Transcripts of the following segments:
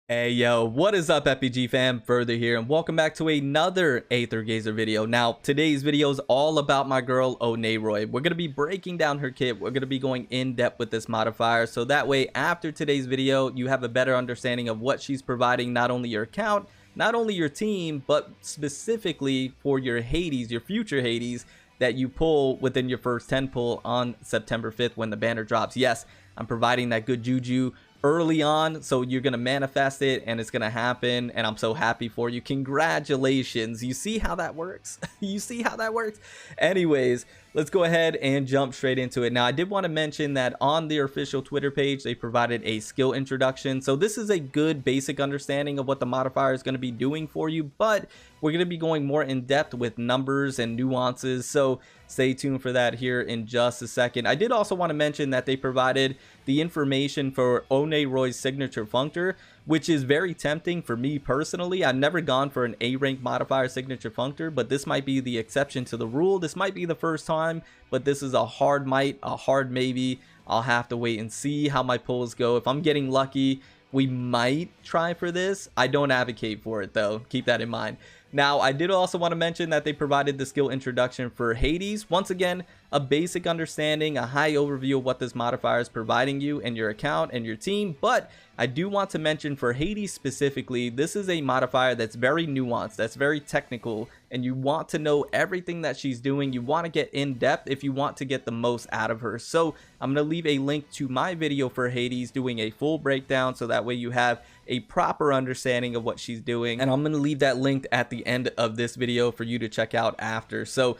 Hey yo, what is up FPG fam? Further here and welcome back to another Aether Gazer video. Now today's video is all about my girl Oneiroi. We're going to be breaking down her kit. We're going to be going in depth with this modifier, so that way after today's video you have a better understanding of what she's providing, not only your account, not only your team, but specifically for your Hades, your future Hades that you pull within your first 10 pull on September 5th when the banner drops. Yes, I'm providing that good juju early on, so you're gonna manifest it and it's gonna happen, and I'm so happy for you. Congratulations. You see how that works? You see how that works? Anyways, let's go ahead and jump straight into it. Now I did want to mention that on their official Twitter page they provided a skill introduction, so this is a good basic understanding of what the modifier is going to be doing for you, but we're going to be going more in depth with numbers and nuances, so stay tuned for that here in just a second. I did also want to mention that they provided the information for Oneiroi's signature functor, which is very tempting for me personally. I've never gone for an A rank modifier signature functor, but this might be the exception to the rule. This might be the first time, but this is a hard might, a hard maybe. I'll have to wait and see how my pulls go. If I'm getting lucky, we might try for this. I don't advocate for it though, keep that in mind. Now I did also want to mention that they provided the skill introduction for Hades. Once again, a basic understanding, a high overview of what this modifier is providing you and your account and your team, but I do want to mention for Hades specifically, this is a modifier that's very nuanced, that's very technical, and you want to know everything that she's doing. You want to get in depth if you want to get the most out of her. So I'm going to leave a link to my video for Hades doing a full breakdown, so that way you have a proper understanding of what she's doing, and I'm going to leave that linked at the end of this video for you to check out after. So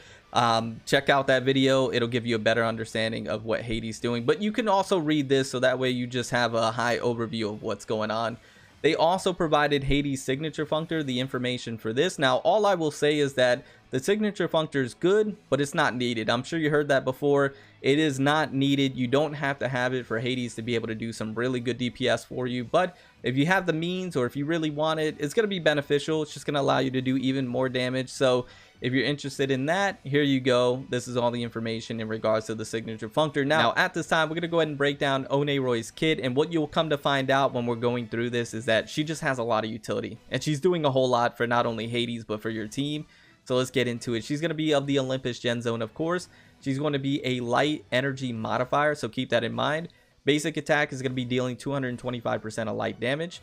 check out that video. It'll give you a better understanding of what Hades doing, but you can also read this, so that way you just have a high overview of what's going on. They also provided Hades signature functor, the information for this. Now all I will say is that the signature functor is good, but it's not needed. I'm sure you heard that before. It is not needed. You don't have to have it for Hades to be able to do some really good DPS for you, but if you have the means, or if you really want it, it's going to be beneficial. It's just going to allow you to do even more damage. So if you're interested in that, here you go. This is all the information in regards to the signature functor. Now at this time, we're going to go ahead and break down Oneiroi's kit, and what you'll come to find out when we're going through this is that she just has a lot of utility, and she's doing a whole lot for not only Hades but for your team. So let's get into it. She's going to be of the Olympus gen zone, of course. She's going to be a light energy modifier, so keep that in mind. Basic attack is going to be dealing 225% of light damage.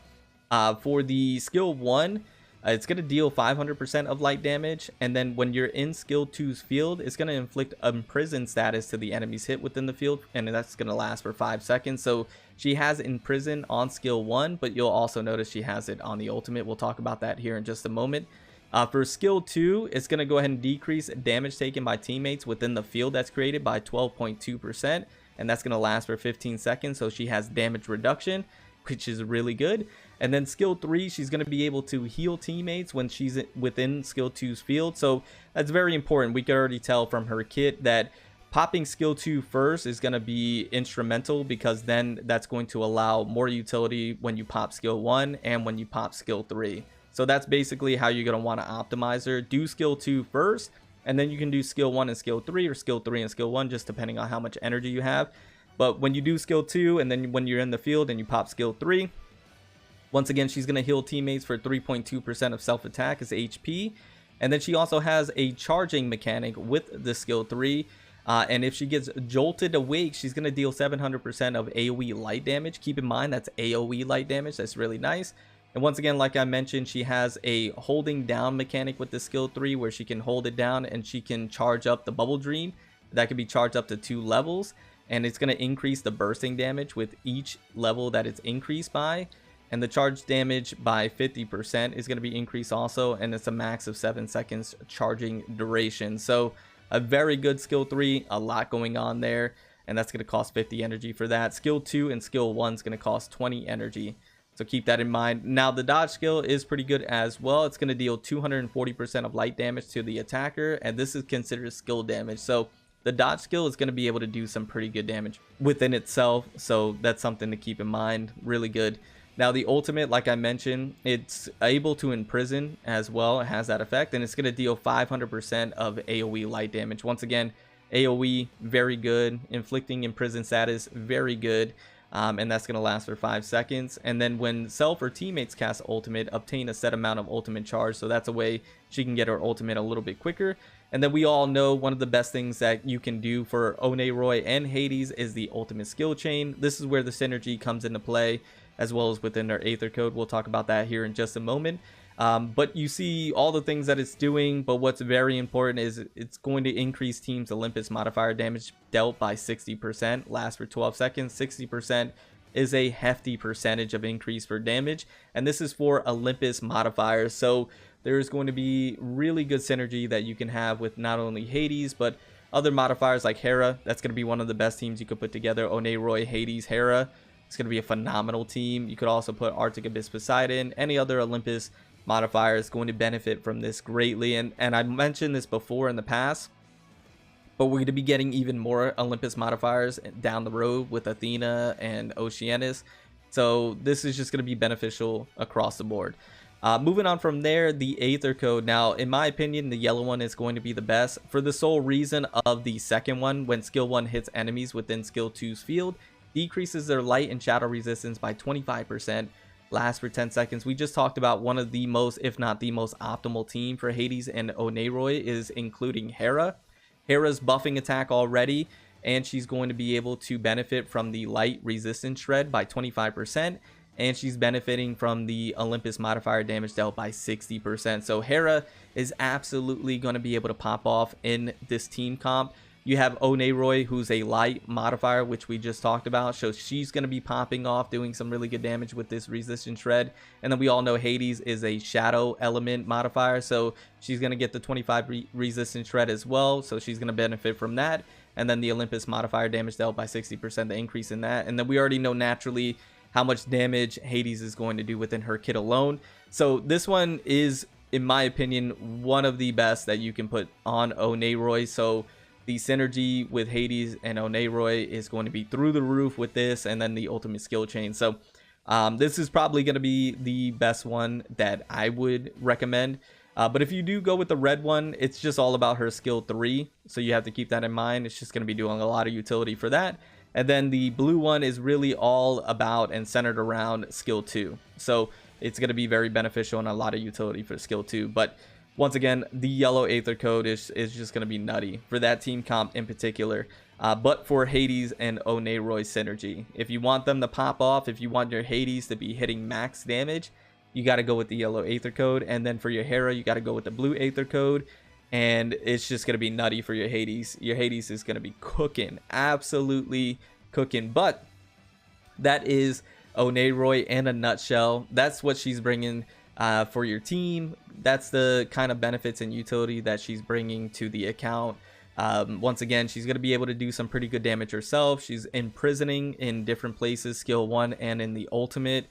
For the skill 1, it's going to deal 500% of light damage, and then when you're in skill 2's field, it's going to inflict imprison status to the enemies hit within the field, and that's going to last for 5 seconds. So she has imprison on skill 1, but you'll also notice she has it on the ultimate. We'll talk about that here in just a moment. For skill 2, it's going to go ahead and decrease damage taken by teammates within the field that's created by 12.2%, and that's going to last for 15 seconds. So she has damage reduction, which is really good. And then skill 3, she's going to be able to heal teammates when she's within skill 2's field. So that's very important. We can already tell from her kit that popping skill 2 first is going to be instrumental, because then that's going to allow more utility when you pop skill 1 and when you pop skill 3. So that's basically how you're going to want to optimize her. Do skill 2 first, and then you can do skill 1 and skill 3, or skill 3 and skill 1, just depending on how much energy you have. But when you do skill 2, and then when you're in the field and you pop skill 3, once again, she's going to heal teammates for 3.2% of self-attack as HP. And then she also has a charging mechanic with the skill 3. And if she gets jolted awake, she's going to deal 700% of AoE light damage. Keep in mind, that's AoE light damage. That's really nice. And once again, like I mentioned, she has a holding down mechanic with the skill 3, where she can hold it down and she can charge up the bubble dream. That can be charged up to 2 levels. And it's going to increase the bursting damage with each level that it's increased by. And the charge damage by 50% is going to be increased also, and it's a max of 7 seconds charging duration. So a very good skill 3, a lot going on there, and that's going to cost 50 energy for that. Skill 2 and skill 1 is going to cost 20 energy, so keep that in mind. Now the dodge skill is pretty good as well. It's going to deal 240% of light damage to the attacker, and this is considered skill damage. So the dodge skill is going to be able to do some pretty good damage within itself, so that's something to keep in mind. Really good. Now the ultimate, like I mentioned, it's able to imprison as well. It has that effect, and it's going to deal 500% of AoE light damage. Once again, AoE, very good. Inflicting imprison status, very good. and that's going to last for 5 seconds. And then when self or teammates cast ultimate, obtain a set amount of ultimate charge. So that's a way she can get her ultimate a little bit quicker. And then we all know one of the best things that you can do for Oneiroi and Hades is the ultimate skill chain. This is where the synergy comes into play, as well as within their Aether code. We'll talk about that here in just a moment. But you see all the things that it's doing, but what's very important is it's going to increase team's Olympus modifier damage dealt by 60%, lasts for 12 seconds. 60% is a hefty percentage of increase for damage, and this is for Olympus modifiers. So there's going to be really good synergy that you can have with not only Hades, but other modifiers like Hera. That's going to be one of the best teams you could put together. Oneiroi, Hades, Hera. It's going to be a phenomenal team. You could also put Arctic Abyss Poseidon. Any other Olympus modifier is going to benefit from this greatly. And I mentioned this before in the past, but we're going to be getting even more Olympus modifiers down the road with Athena and Oceanus. So this is just going to be beneficial across the board. Moving on from there, the Aether code. Now, in my opinion, the yellow one is going to be the best for the sole reason of the second one. When skill 1 hits enemies within skill 2's field, decreases their light and shadow resistance by 25%, lasts for 10 seconds. We just talked about one of the most, if not the most optimal team for Hades and Oneiroi is including Hera. Hera's buffing attack already, and she's going to be able to benefit from the light resistance shred by 25%. And she's benefiting from the Olympus modifier damage dealt by 60%. So Hera is absolutely going to be able to pop off in this team comp. You have Oneiroi, who's a light modifier, which we just talked about. So she's going to be popping off, doing some really good damage with this resistance shred. And then we all know Hades is a shadow element modifier. So she's going to get the 25 resistance shred as well. So she's going to benefit from that. And then the Olympus modifier damage dealt by 60%, the increase in that. And then we already know naturally how much damage Hades is going to do within her kit alone. So this one is, in my opinion, one of the best that you can put on Oneiroi. So the synergy with Hades and Oneiroi is going to be through the roof with this, and then the ultimate skill chain. So this is probably going to be the best one that I would recommend. But if you do go with the red one, it's just all about her skill 3. So you have to keep that in mind. It's just going to be doing a lot of utility for that. And then the blue one is really all about and centered around skill 2. So it's going to be very beneficial and a lot of utility for skill 2. But once again, the yellow Aether code is just going to be nutty for that team comp in particular. But for Hades and Oneiroi synergy, if you want them to pop off, if you want your Hades to be hitting max damage, you got to go with the yellow Aether code. And then for your Hera, you got to go with the blue Aether code. And it's just going to be nutty for your Hades. Your Hades is going to be cooking, absolutely cooking. But that is Oneiroi in a nutshell. That's what she's bringing for your team. That's the kind of benefits and utility that she's bringing to the account. Once again, she's going to be able to do some pretty good damage herself. She's imprisoning in different places, skill 1 and in the ultimate.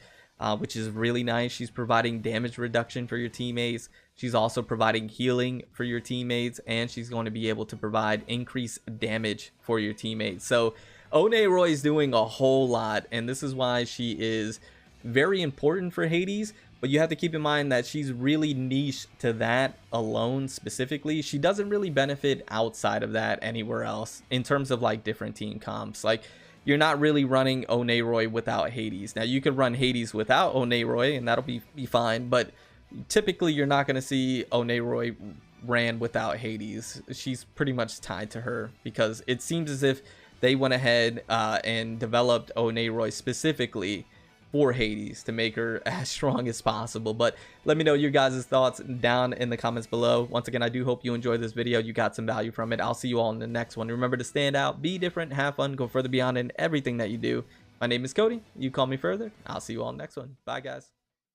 Which is really nice. She's providing damage reduction for your teammates. She's also providing healing for your teammates, and she's going to be able to provide increased damage for your teammates. So Oneiroi is doing a whole lot, and this is why she is very important for Hades. But you have to keep in mind that she's really niche to that alone specifically. She doesn't really benefit outside of that anywhere else in terms of like different team comps. Like, you're not really running Oneiroi without Hades. Now, you could run Hades without Oneiroi, and that'll be fine. But typically, you're not going to see Oneiroi ran without Hades. She's pretty much tied to her because it seems as if they went ahead and developed Oneiroi specifically for Hades to make her as strong as possible. But let me know your guys' thoughts down in the comments below. Once again, I do hope you enjoyed this video. You got some value from it. I'll see you all in the next one. Remember to stand out, be different, have fun, go further beyond in everything that you do. My name is Cody. You call me further. I'll see you all in the next one. Bye, guys.